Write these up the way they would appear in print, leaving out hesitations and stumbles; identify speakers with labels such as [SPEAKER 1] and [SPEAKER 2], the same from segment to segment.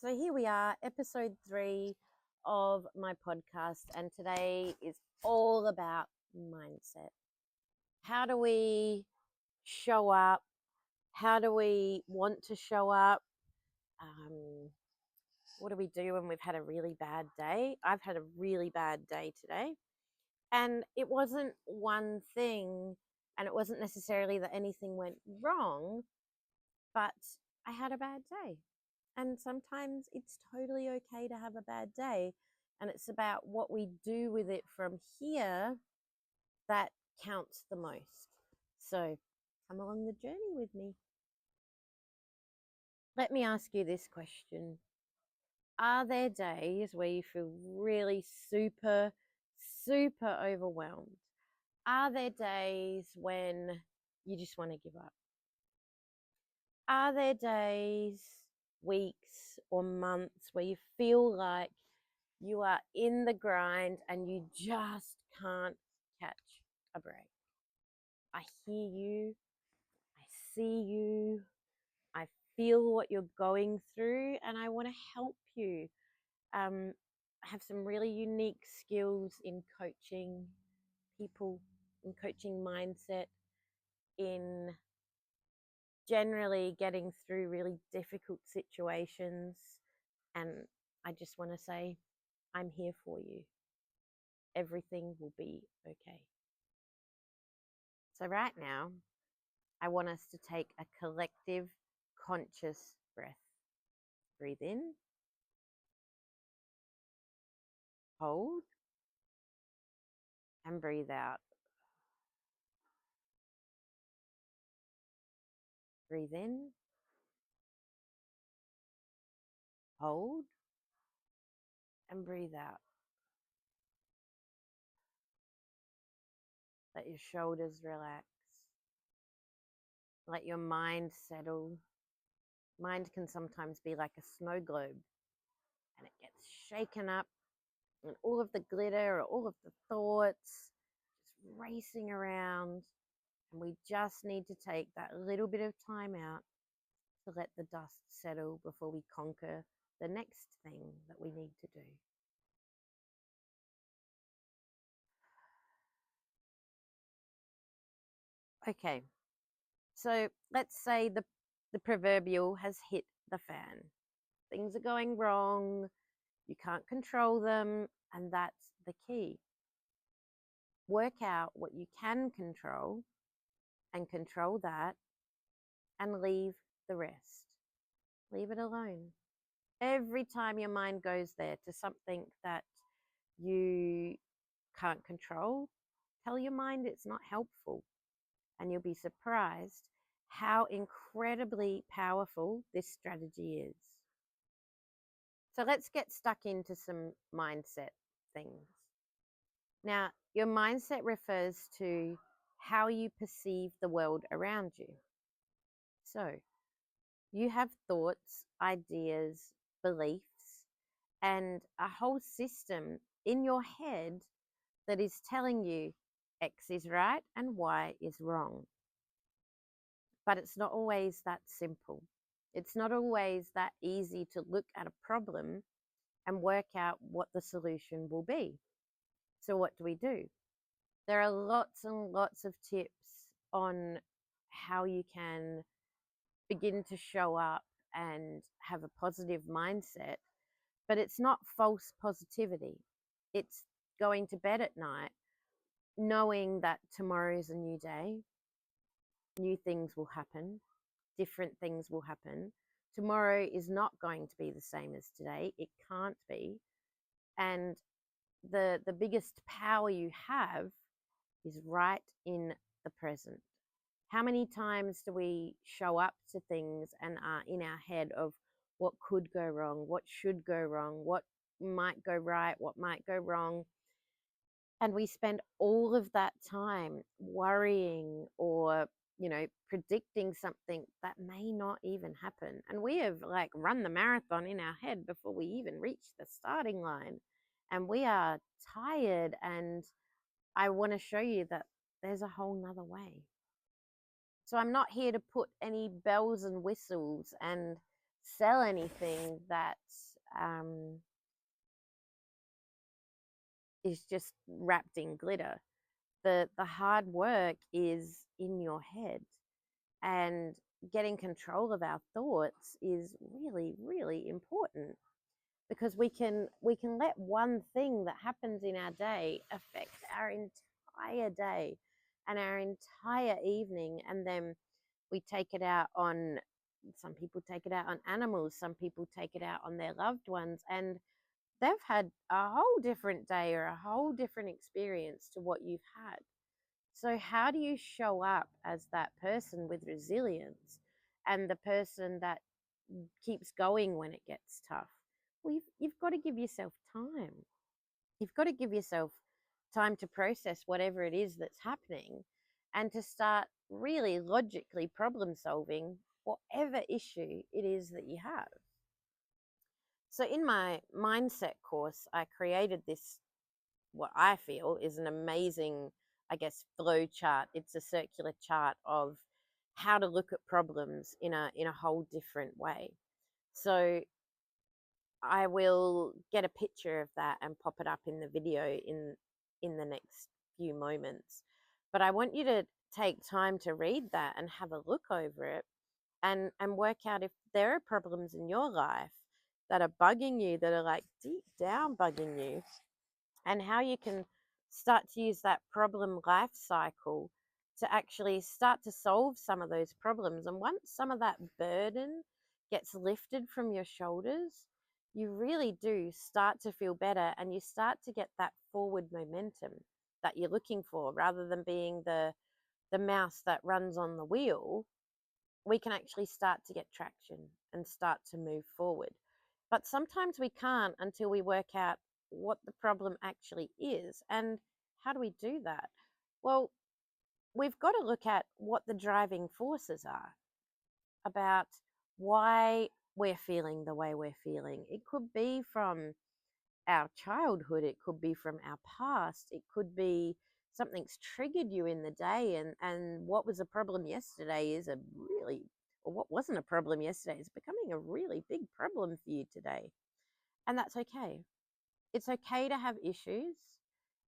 [SPEAKER 1] So here we are, episode 3 of my podcast, and today is all about mindset. How do we show up? How do we want to show up? What do we do when we've had a really bad day? I've had a really bad day today, and it wasn't one thing, and it wasn't necessarily that anything went wrong, but I had a bad day. And sometimes it's totally okay to have a bad day. And it's about what we do with it from here that counts the most. So come along the journey with me. Let me ask you this question. Are there days where you feel really super overwhelmed? Are there days when you just want to give up? Are there days, weeks, or months where you feel like you are in the grind and you just can't catch a break? I hear you. I see you. I feel what you're going through, and I want to help you. I have some really unique skills in coaching people, in coaching mindset, in generally getting through really difficult situations. And I just want to say, I'm here for you. Everything will be okay. So right now, I want us to take a collective conscious breath. Breathe in, hold, and breathe out. Breathe in, hold, and breathe out. Let your shoulders relax. Let your mind settle. Mind can sometimes be like a snow globe, and it gets shaken up, and all of the glitter or all of the thoughts just racing around. And we just need to take that little bit of time out to let the dust settle before we conquer the next thing that we need to do. Okay, so let's say the proverbial has hit the fan. Things are going wrong, you can't control them, and that's the key. Work out what you can control and control that, and leave the rest. Leave it alone. Every time your mind goes there to something that you can't control, tell your mind it's not helpful, and you'll be surprised how incredibly powerful this strategy is. So let's get stuck into some mindset things. Now, your mindset refers to how you perceive the world around you. So you have thoughts, ideas, beliefs, and a whole system in your head that is telling you X is right and Y is wrong. But it's not always that simple. It's not always that easy to look at a problem and work out what the solution will be. So what do? There are lots and lots of tips on how you can begin to show up and have a positive mindset, but it's not false positivity. It's going to bed at night knowing that tomorrow is a new day, new things will happen, different things will happen. Tomorrow is not going to be the same as today. It can't be. And the biggest power you have is right in the present. How many times do we show up to things and are in our head of what could go wrong, what should go wrong, what might go right, what might go wrong? And we spend all of that time worrying or, predicting something that may not even happen. And we have run the marathon in our head before we even reach the starting line. And we are tired, and I want to show you that there's a whole nother way. So I'm not here to put any bells and whistles and sell anything that is just wrapped in glitter. The hard work is in your head, and getting control of our thoughts is really, really important, because we can let one thing that happens in our day affect our entire day and our entire evening. And then we take it out on, some people take it out on animals, some people take it out on their loved ones, and they've had a whole different day or a whole different experience to what you've had. So how do you show up as that person with resilience and the person that keeps going when it gets tough? Well, you've got to give yourself time. You've got to give yourself time to process whatever it is that's happening, and to start really logically problem solving whatever issue it is that you have. So in my mindset course, I created this, what I feel is an amazing, I guess, flow chart. It's a circular chart of how to look at problems in a whole different way. So I will get a picture of that and pop it up in the video in the next few moments. But I want you to take time to read that and have a look over it, and work out if there are problems in your life that are bugging you, that are like deep down bugging you, and how you can start to use that problem life cycle to actually start to solve some of those problems. And once some of that burden gets lifted from your shoulders, you really do start to feel better, and you start to get that forward momentum that you're looking for. Rather than being the mouse that runs on the wheel, we can actually start to get traction and start to move forward. But sometimes we can't until we work out what the problem actually is. And how do we do that? Well, we've got to look at what the driving forces are about why we're feeling the way we're feeling. It could be from our childhood, it could be from our past, it could be something's triggered you in the day, and what was a problem yesterday is a really, or what wasn't a problem yesterday is becoming a really big problem for you today. And that's okay. It's okay to have issues.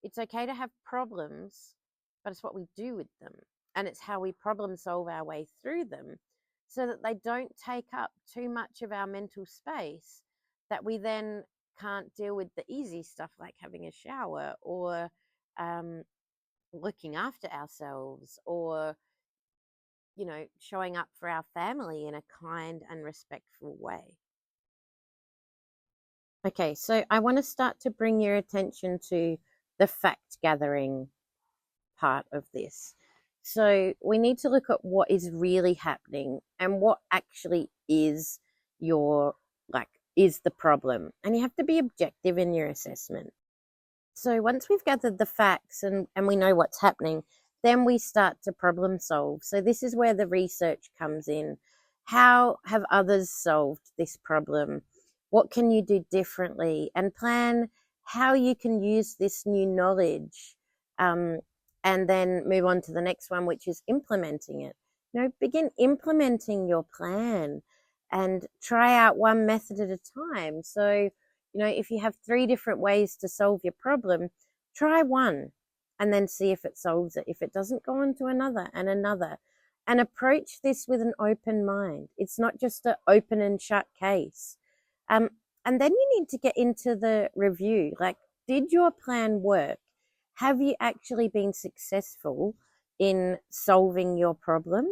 [SPEAKER 1] It's okay to have problems, but it's what we do with them. And it's how we problem solve our way through them, so that they don't take up too much of our mental space, that we then can't deal with the easy stuff like having a shower, or looking after ourselves, or, showing up for our family in a kind and respectful way. Okay, so I want to start to bring your attention to the fact gathering part of this. So we need to look at what is really happening and what actually is is the problem. And you have to be objective in your assessment. So once we've gathered the facts and we know what's happening, then we start to problem solve. So this is where the research comes in. How have others solved this problem? What can you do differently? And plan how you can use this new knowledge, and then move on to the next one, which is implementing it. Begin implementing your plan and try out one method at a time. So, if you have 3 different ways to solve your problem, try one and then see if it solves it. If it doesn't, go on to another and another. And approach this with an open mind. It's not just an open and shut case. And then you need to get into the review. Like, did your plan work? Have you actually been successful in solving your problem?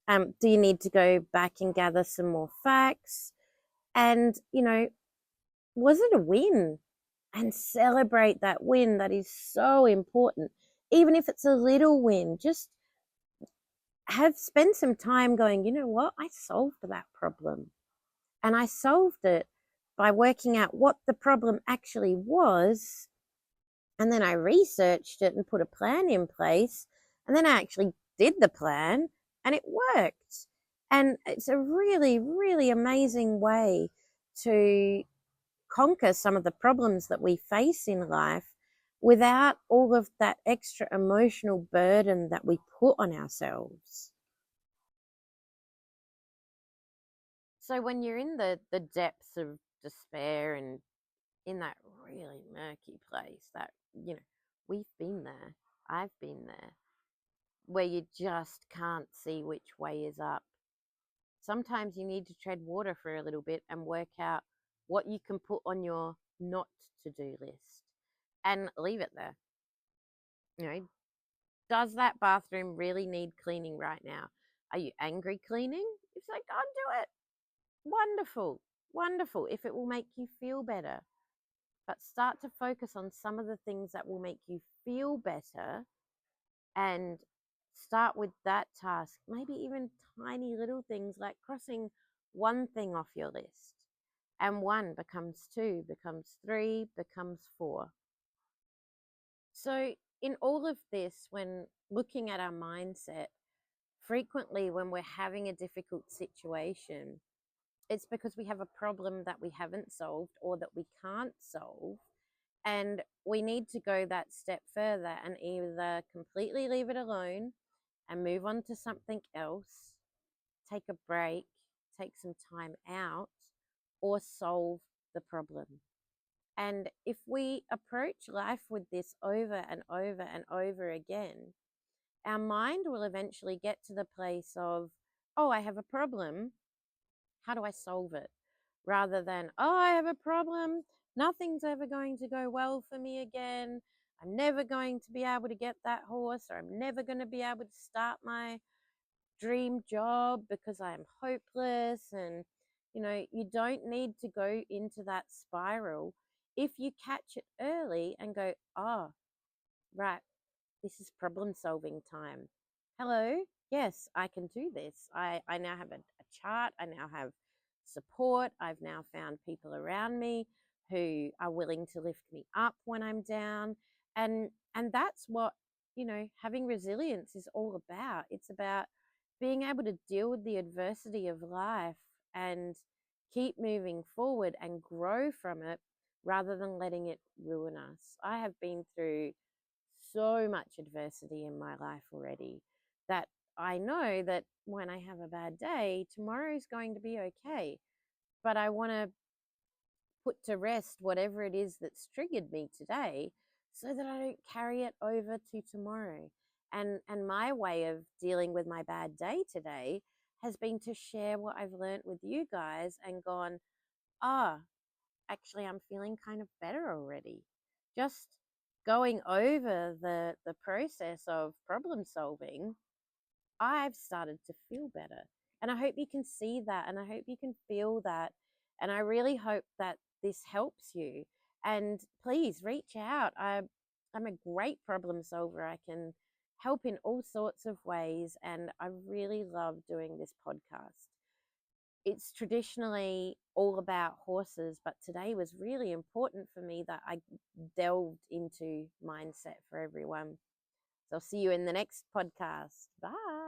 [SPEAKER 1] Do you need to go back and gather some more facts? And, was it a win? And celebrate that win. That is so important. Even if it's a little win, just spend some time going, you know what? I solved that problem. And I solved it by working out what the problem actually was. And then I researched it and put a plan in place. And then I actually did the plan and it worked. And it's a really, really amazing way to conquer some of the problems that we face in life without all of that extra emotional burden that we put on ourselves. So when you're in the depths of despair and in that really murky place, that, we've been there, I've been there, where you just can't see which way is up. Sometimes you need to tread water for a little bit and work out what you can put on your not to do list and leave it there. Does that bathroom really need cleaning right now? Are you angry cleaning? If so, go and do it. Wonderful, wonderful, if it will make you feel better. But start to focus on some of the things that will make you feel better and start with that task. Maybe even tiny little things like crossing one thing off your list. And one becomes two, becomes three, becomes four. So, in all of this, when looking at our mindset, frequently when we're having a difficult situation, it's because we have a problem that we haven't solved or that we can't solve. And we need to go that step further and either completely leave it alone and move on to something else, take a break, take some time out, or solve the problem. And if we approach life with this over and over and over again, our mind will eventually get to the place of, oh, I have a problem. How do I solve it? Rather than, oh, I have a problem. Nothing's ever going to go well for me again. I'm never going to be able to get that horse, or I'm never going to be able to start my dream job because I'm hopeless. And, you don't need to go into that spiral if you catch it early and go, oh, right, this is problem solving time. Hello, yes, I can do this. I now have a chart. I now have support. I've now found people around me who are willing to lift me up when I'm down. And that's what, having resilience is all about. It's about being able to deal with the adversity of life and keep moving forward and grow from it rather than letting it ruin us. I have been through so much adversity in my life already that I know that when I have a bad day, tomorrow is going to be okay. But I want to put to rest whatever it is that's triggered me today so that I don't carry it over to tomorrow. And my way of dealing with my bad day today has been to share what I've learned with you guys and gone, ah, actually I'm feeling kind of better already. Just going over the process of problem solving, I've started to feel better. And I hope you can see that and I hope you can feel that. And I really hope that this helps you. And please reach out. I'm a great problem solver. I can help in all sorts of ways. And I really love doing this podcast. It's traditionally all about horses, but today was really important for me that I delved into mindset for everyone. So I'll see you in the next podcast. Bye.